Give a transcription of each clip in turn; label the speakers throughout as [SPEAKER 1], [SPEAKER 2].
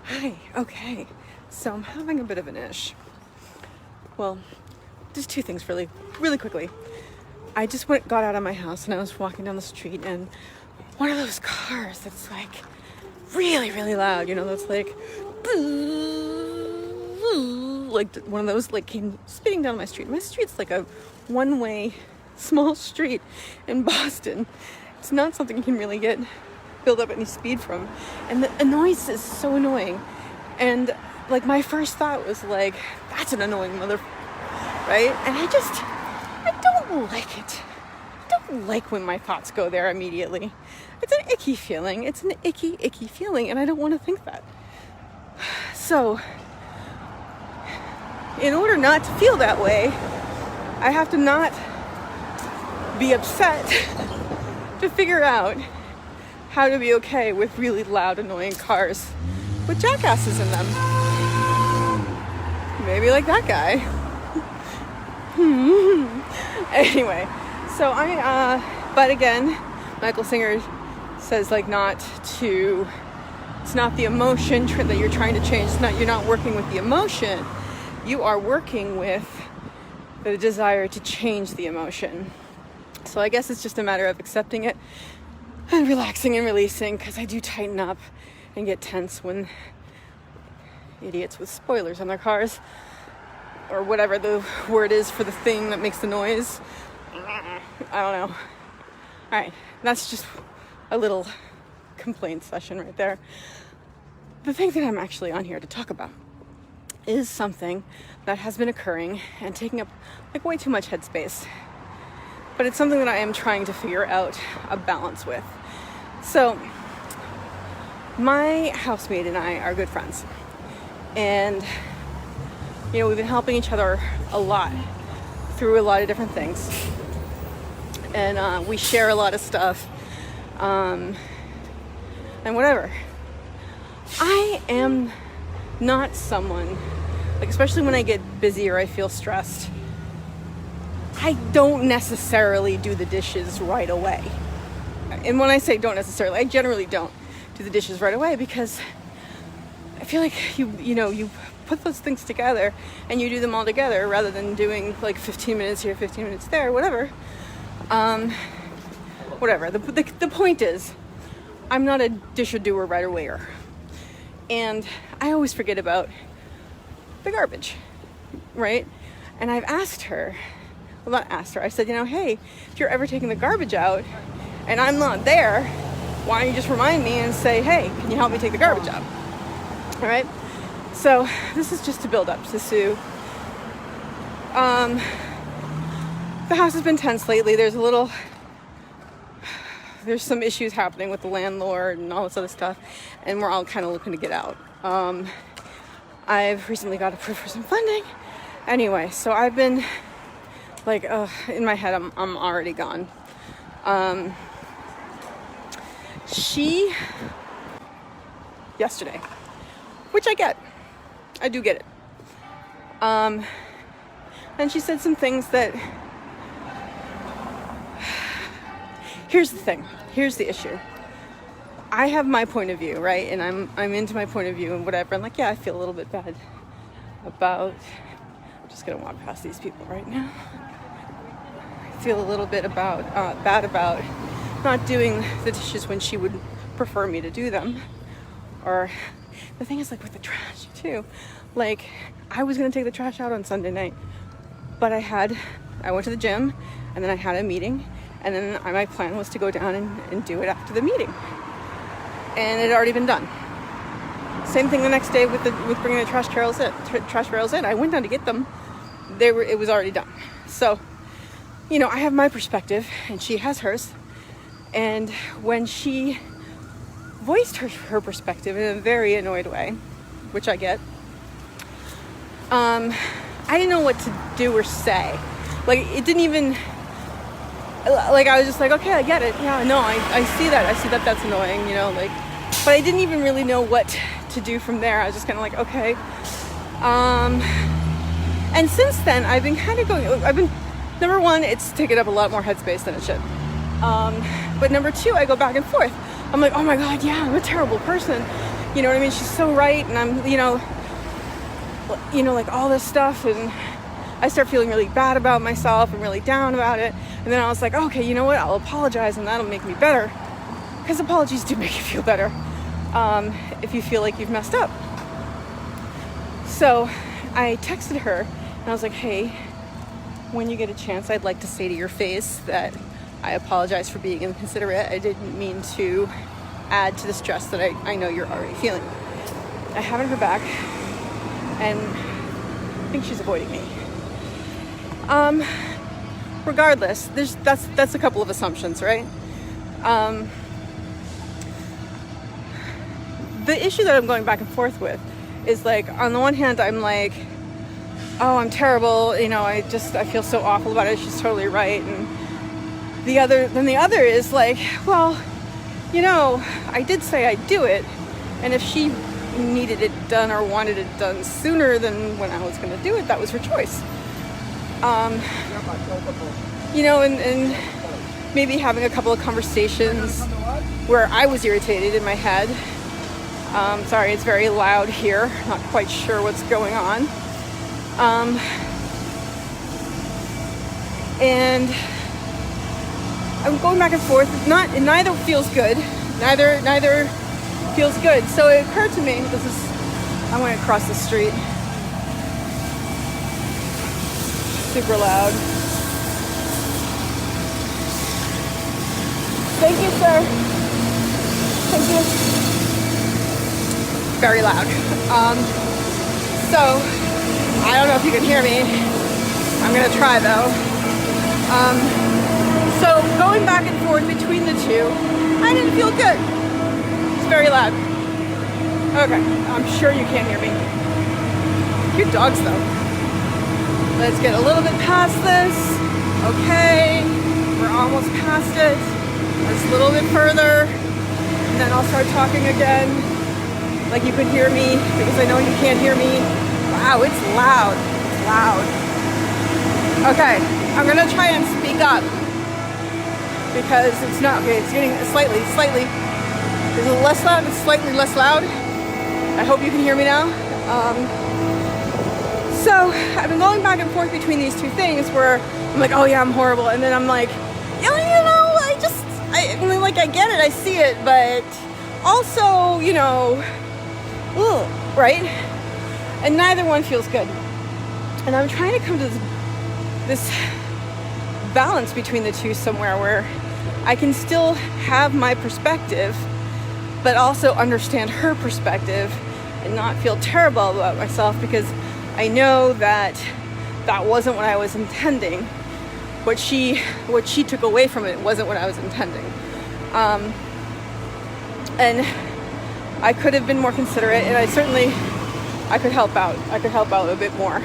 [SPEAKER 1] Hi, okay. So I'm having a bit of an ish. Well, just two things really quickly. I just got out of my house and I was walking down the street and one of those cars that's like really, really loud, that's like one of those like came speeding down my street. My street's like a one-way small street in Boston. It's not something you can really build up any speed from, and the noise is so annoying. And like my first thought was like, that's an annoying mother, right? And I don't like it. I don't like when my thoughts go there immediately. It's an icky feeling. It's an icky feeling, and I don't want to think that. So in order not to feel that way, I have to not be upset to figure out how to be okay with really loud, annoying cars with jackasses in them. Maybe like that guy. Anyway, so but again, Michael Singer says like it's not the emotion that you're trying to change. You're not working with the emotion. You are working with the desire to change the emotion. So I guess it's just a matter of accepting it and relaxing and releasing, because I do tighten up and get tense when idiots with spoilers on their cars, or whatever the word is for the thing that makes the noise. I don't know. Alright, that's just a little complaint session right there. The thing that I'm actually on here to talk about is something that has been occurring and taking up like way too much headspace. But it's something that I am trying to figure out a balance with. So, my housemate and I are good friends. And, we've been helping each other a lot through a lot of different things. And we share a lot of stuff. And whatever. I am not someone, like especially when I get busy or I feel stressed, I don't necessarily do the dishes right away. And when I say don't necessarily, I generally don't do the dishes right away, because I feel like you put those things together and you do them all together rather than doing like 15 minutes here, 15 minutes there, whatever. Whatever. The point is, I'm not a disher-doer right awayer. And I always forget about the garbage, right? And I've asked her, well, not asked her, I said, hey, if you're ever taking the garbage out and I'm not there, why don't you just remind me and say, hey, can you help me take the garbage out? All right? So this is just to build up to Sue. The house has been tense lately. There's some issues happening with the landlord and all this other stuff, and we're all kind of looking to get out. I've recently got approved for some funding. Anyway, so I've been like, in my head, I'm already gone. She, yesterday, which I do get it. And she said some things that, here's the thing, here's the issue. I have my point of view, right? And I'm into my point of view and whatever. And like, yeah, I feel a little bit bad about, I'm just gonna walk past these people right now. I feel a little bit bad about not doing the dishes when she would prefer me to do them. Or the thing is, like with the trash too, like I was gonna take the trash out on Sunday night, but I went to the gym and then I had a meeting, and then my plan was to go down and do it after the meeting, and it had already been done. Same thing the next day with bringing the trash barrels in. I went down to get them. It was already done. So, I have my perspective and she has hers. And when she voiced her perspective in a very annoyed way, which I get, I didn't know what to do or say. Like, it didn't even, like, I was just like, okay, I get it. Yeah, no, I see that. I see that that's annoying, but I didn't even really know what to do from there. I was just kind of like, okay. And since then, I've been number one, it's taken up a lot more headspace than it should. But number two, I go back and forth. I'm like, oh my God, yeah, I'm a terrible person. You know what I mean? She's so right, and I'm, like all this stuff, and I start feeling really bad about myself and really down about it. And then I was like, okay, you know what? I'll apologize, and that'll make me better. Because apologies do make you feel better if you feel like you've messed up. So I texted her, and I was like, hey, when you get a chance, I'd like to say to your face that I apologize for being inconsiderate. I didn't mean to add to the stress that I know you're already feeling. I haven't heard back, and I think she's avoiding me. Regardless, that's a couple of assumptions, right? The issue that I'm going back and forth with is like, on the one hand, I'm like, oh, I'm terrible, I feel so awful about it, she's totally right. And the other is like, well, I did say I'd do it, and if she needed it done or wanted it done sooner than when I was going to do it, that was her choice. And maybe having a couple of conversations where I was irritated in my head. Sorry, it's very loud here. Not quite sure what's going on. And I'm going back and forth. Neither feels good. Neither feels good. So it occurred to me, I'm going to cross the street. Super loud. Thank you, sir. Thank you. Very loud. So I don't know if you can hear me. I'm gonna try though. So going back and forth between the two, I didn't feel good. It's very loud. Okay, I'm sure you can't hear me. Cute dogs though. Let's get a little bit past this. Okay, we're almost past it. Just a little bit further, and then I'll start talking again, like you could hear me, because I know you can't hear me. Wow, it's loud. It's loud. Okay, I'm gonna try and speak up, because it's not, okay, it's getting slightly. Is it less loud? It's slightly less loud. I hope you can hear me now. So I've been going back and forth between these two things where I'm like, oh yeah, I'm horrible. And then I'm like, I get it, I see it, but also, right? And neither one feels good. And I'm trying to come to this balance between the two somewhere where I can still have my perspective, but also understand her perspective and not feel terrible about myself, because I know that wasn't what I was intending. What she took away from it wasn't what I was intending. And I could have been more considerate, and I could help out. I could help out a bit more.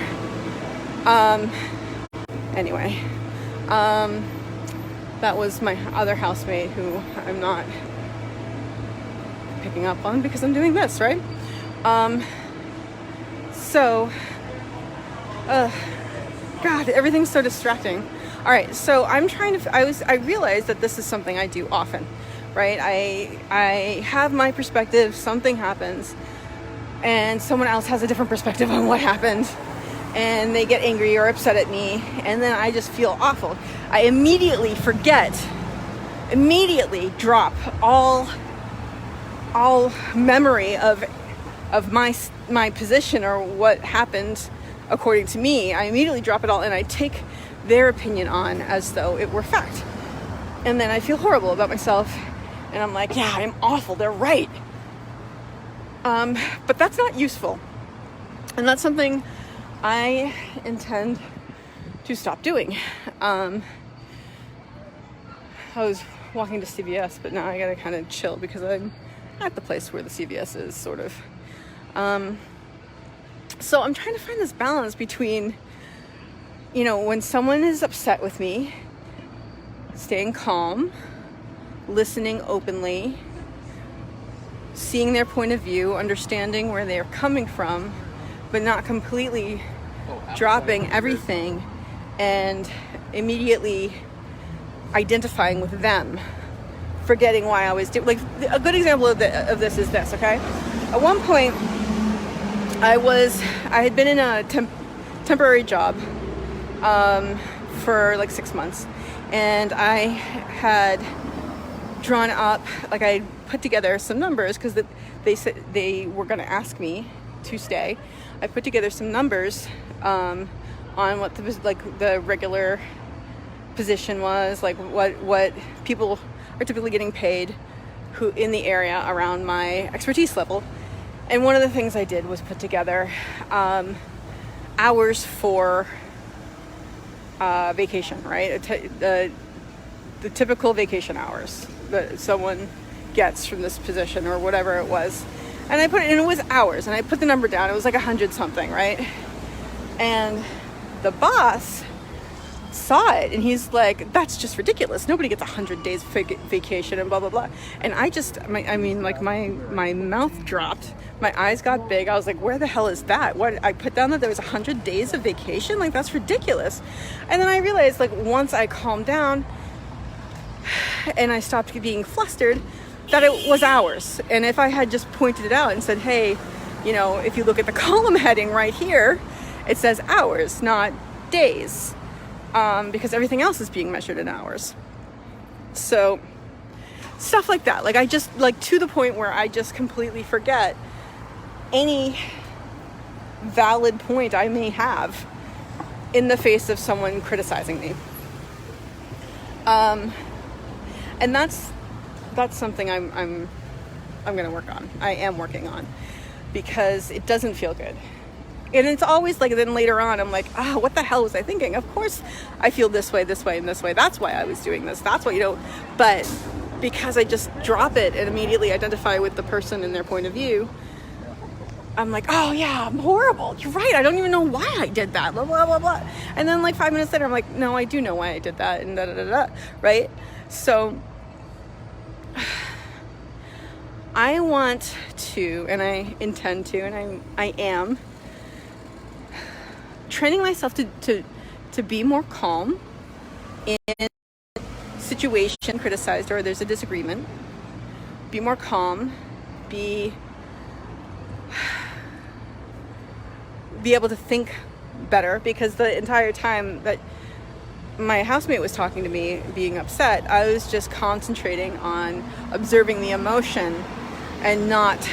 [SPEAKER 1] Anyway, that was my other housemate who I'm not picking up on because I'm doing this, right? God, everything's so distracting. All right, so I realized that this is something I do often, right? I have my perspective, something happens, and someone else has a different perspective on what happened, and they get angry or upset at me, and then I just feel awful. I immediately drop all memory of my position or what happened according to me. I immediately drop it all, and I take their opinion on as though it were fact. And then I feel horrible about myself, and I'm like, yeah, I'm awful, they're right. But that's not useful. And that's something I intend to stop doing. I was walking to CVS, but now I gotta kind of chill because I'm at the place where the CVS is, sort of. So I'm trying to find this balance between, when someone is upset with me, staying calm, listening openly, seeing their point of view, understanding where they're coming from, but not completely dropping everything and immediately identifying with them, forgetting why I was doing. Like, a good example of this is this, okay? At one point, I had been in a temporary job for like 6 months, and I had drawn up, like I put together some numbers because they said they were going to ask me to stay. I put together some numbers on what the regular position was, like what people are typically getting paid who in the area around my expertise level. And one of the things I did was put together hours for vacation, right? The typical vacation hours that someone gets from this position or whatever it was. And I put it, and it was hours, and I put the number down. It was like 100 something, right? And the boss saw it, and he's like, that's just ridiculous. Nobody gets 100 days vacation and blah, blah, blah. And my mouth dropped. My eyes got big. I was like, where the hell is that? What? I put down that there was 100 days of vacation? Like, that's ridiculous. And then I realized, like, once I calmed down and I stopped being flustered, that it was hours. And if I had just pointed it out and said, hey, you know, if you look at the column heading right here, it says hours, not days. Because everything else is being measured in hours. So stuff like that. Like, I just, like, to the point where I just completely forget any valid point I may have in the face of someone criticizing me. And that's something I'm going to work on. I am working on, because it doesn't feel good. And it's always like, then later on, I'm like, what the hell was I thinking? Of course I feel this way, and this way. That's why I was doing this. That's why, but because I just drop it and immediately identify with the person and their point of view, I'm like, oh yeah, I'm horrible. You're right. I don't even know why I did that. Blah, blah, blah, blah. And then like 5 minutes later, I'm like, no, I do know why I did that. And da, da, da, da. Right? So I want to, and I intend to, and I am training myself to be more calm in situation criticized or there's a disagreement. Be more calm. Be able to think better, because the entire time that my housemate was talking to me being upset, I was just concentrating on observing the emotion and not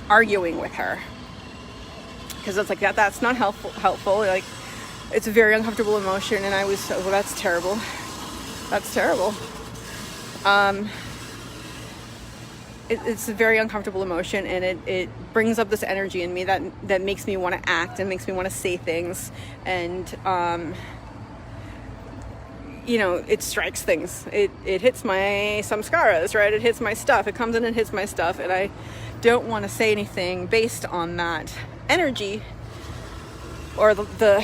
[SPEAKER 1] arguing with her, because it's like that's not helpful. Like, it's a very uncomfortable emotion, and I was, well, that's terrible. It's a very uncomfortable emotion, and it brings up this energy in me that makes me want to act and makes me want to say things, and it strikes things. It hits my samskaras, right? It hits my stuff. It comes in and hits my stuff, and I don't want to say anything based on that energy or the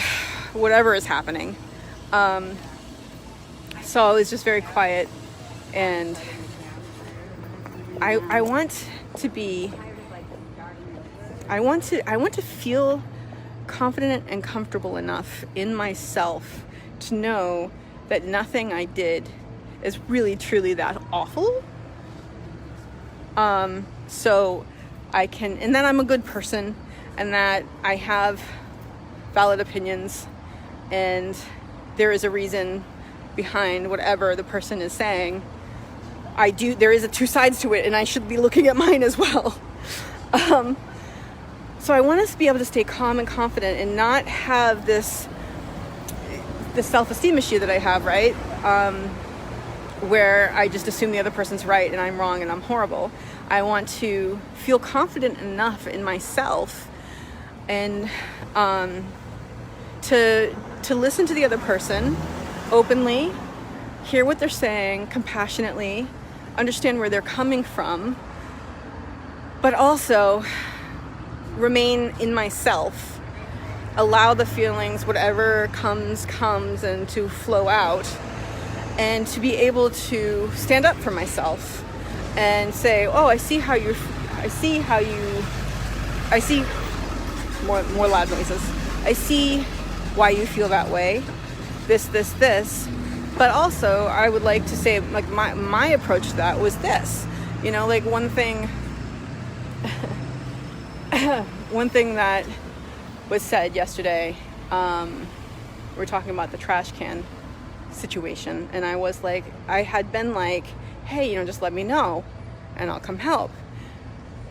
[SPEAKER 1] whatever is happening. So I was just very quiet, and I want to feel confident and comfortable enough in myself to know that nothing I did is really truly that awful. So I can, and that I'm a good person, and that I have valid opinions, and there is a reason behind whatever the person is saying. There is two sides to it, and I should be looking at mine as well. So I want us to be able to stay calm and confident and not have this self-esteem issue that I have, right? Where I just assume the other person's right and I'm wrong and I'm horrible. I want to feel confident enough in myself and to listen to the other person openly, hear what they're saying compassionately, understand where they're coming from, but also remain in myself, allow the feelings, whatever comes, and to flow out, and to be able to stand up for myself and say, oh, I see more loud noises. I see why you feel that way. This. But also, I would like to say, like, my approach to that was this. Like, one thing one thing that was said yesterday, we're talking about the trash can situation, and I was like, I had been like, hey, you know, just let me know and I'll come help.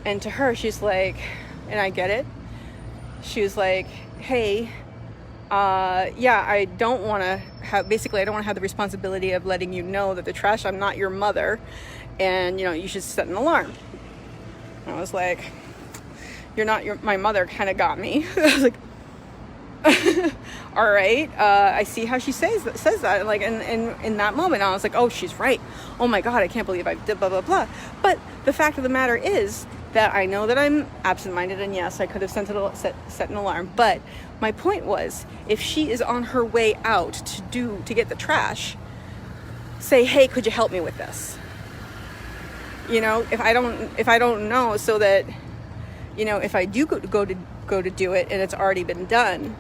[SPEAKER 1] And to her, she's like, and I get it, she was like, hey, yeah, I don't want to have the responsibility of letting you know that the trash, I'm not your mother, and you know, you should set an alarm. And I was like, you're not my mother, kind of got me. I was like, all right, I see how she says that. Like, in that moment, I was like, oh, she's right. Oh my God, I can't believe I did blah, blah, blah. But the fact of the matter is that I know that I'm absent-minded, and yes, I could have set an alarm. But my point was, if she is on her way out to get the trash, say, hey, could you help me with this? You know, if I don't know, so that, you know, if I do go to do it and it's already been done,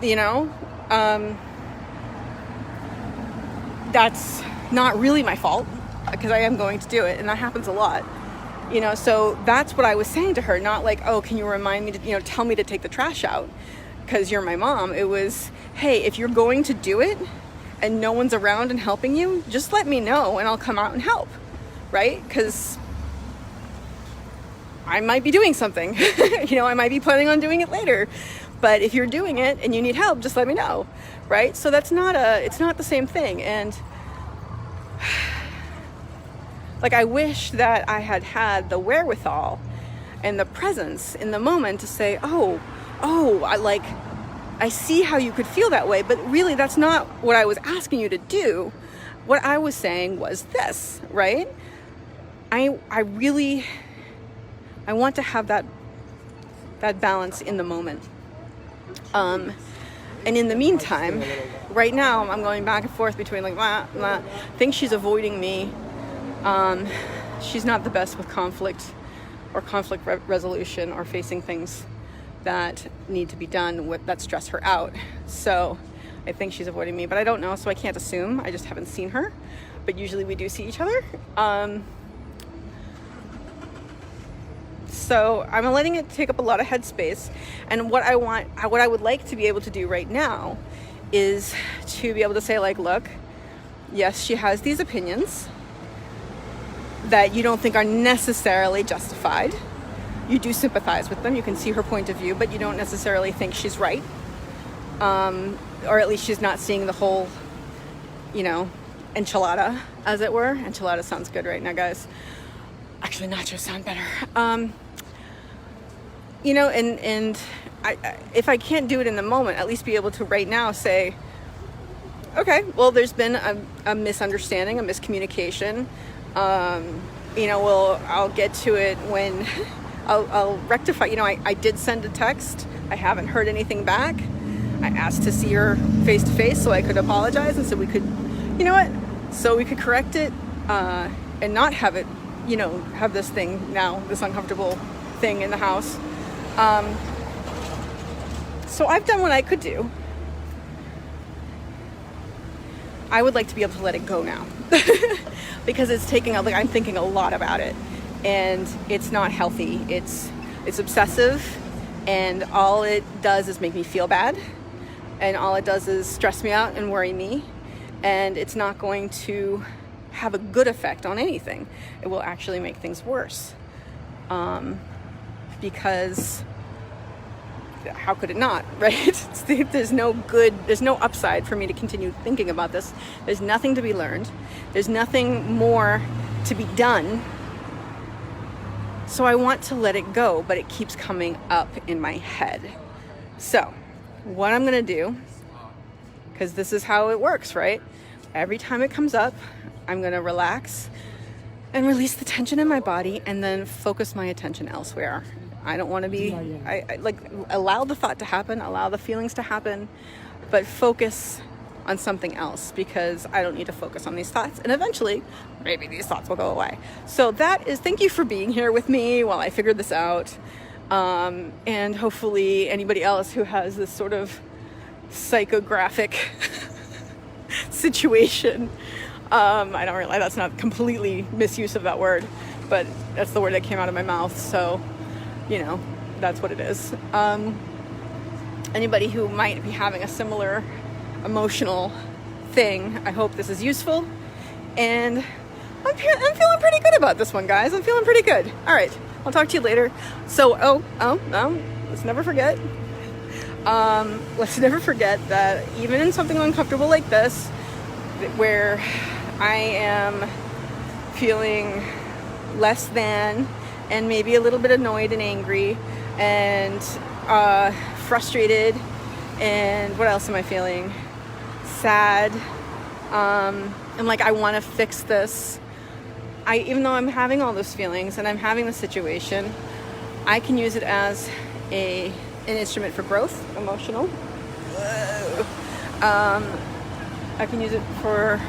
[SPEAKER 1] you know, that's not really my fault, because I am going to do it, and that happens a lot, you know. So that's what I was saying to her, not like, oh, can you remind me to, you know, tell me to take the trash out because you're my mom. It was, hey, if you're going to do it and no one's around and helping you, just let me know and I'll come out and help, right? Because I might be doing something, you know, I might be planning on doing it later, but if you're doing it and you need help, just let me know, right? So it's not the same thing. And like, I wish that I had the wherewithal and the presence in the moment to say, oh, I see how you could feel that way, but really that's not what I was asking you to do. What I was saying was this, right? I want to have that balance in the moment. And in the meantime, right now, I'm going back and forth between like, I think she's avoiding me. She's not the best with conflict or conflict resolution or facing things that need to be done that stress her out. So I think she's avoiding me, but I don't know, so I can't assume. I just haven't seen her, but usually we do see each other. So I'm letting it take up a lot of headspace. And what I would like to be able to do right now is to be able to say, like, look, yes, she has these opinions that you don't think are necessarily justified. You do sympathize with them. You can see her point of view, but you don't necessarily think she's right. Or at least she's not seeing the whole, you know, enchilada, as it were. Enchilada sounds good right now, guys. Actually, nachos sound better. You know, and if I can't do it in the moment, at least be able to right now say, okay, well, there's been a misunderstanding, a miscommunication. You know, I'll get to it when I'll rectify. You know, I did send a text. I haven't heard anything back. I asked to see her face to face so I could apologize, and so we could, you know what, so we could correct it and not have it, you know, have this thing now, this uncomfortable thing in the house. So I've done what I could do. I would like to be able to let it go now because it's taking like I'm thinking a lot about it, and it's not healthy. It's obsessive, and all it does is make me feel bad, and all it does is stress me out and worry me, and it's not going to have a good effect on anything. It will actually make things worse, because how could it not, right? There's no upside for me to continue thinking about this. There's nothing to be learned. There's nothing more to be done. So I want to let it go, but it keeps coming up in my head. So what I'm gonna do, because this is how it works, right? Every time it comes up, I'm gonna relax and release the tension in my body and then focus my attention elsewhere. I don't want to be, I like, allow the thought to happen, allow the feelings to happen, but focus on something else, because I don't need to focus on these thoughts, and eventually maybe these thoughts will go away. So that is, thank you for being here with me while I figured this out. And hopefully anybody else who has this sort of psychographic situation, I don't realize that's not completely misuse of that word, but that's the word that came out of my mouth. So you know, that's what it is. Anybody who might be having a similar emotional thing, I hope this is useful. And I'm feeling pretty good about this one, guys. I'm feeling pretty good. All right, I'll talk to you later. So, let's never forget. Let's never forget that even in something uncomfortable like this, where I am feeling less than and maybe a little bit annoyed and angry and frustrated, and what else am I feeling? Sad, and like I want to fix this. Even though I'm having all those feelings and I'm having the situation, I can use it as an instrument for growth, emotional. I can use it for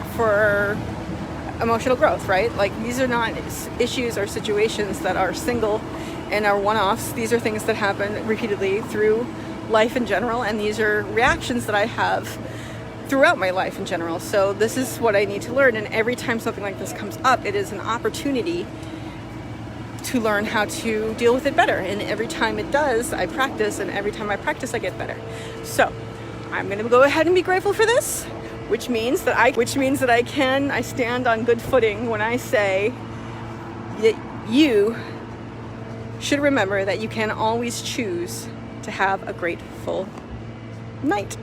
[SPEAKER 1] emotional growth, right? Like, these are not issues or situations that are single and are one-offs. These are things that happen repeatedly through life in general, and these are reactions that I have throughout my life in general. So this is what I need to learn, and every time something like this comes up, it is an opportunity to learn how to deal with it better. And every time it does, I practice, and every time I practice, I get better. So I'm going to go ahead and be grateful for this, which means that I stand on good footing when I say that you should remember that you can always choose to have a grateful night.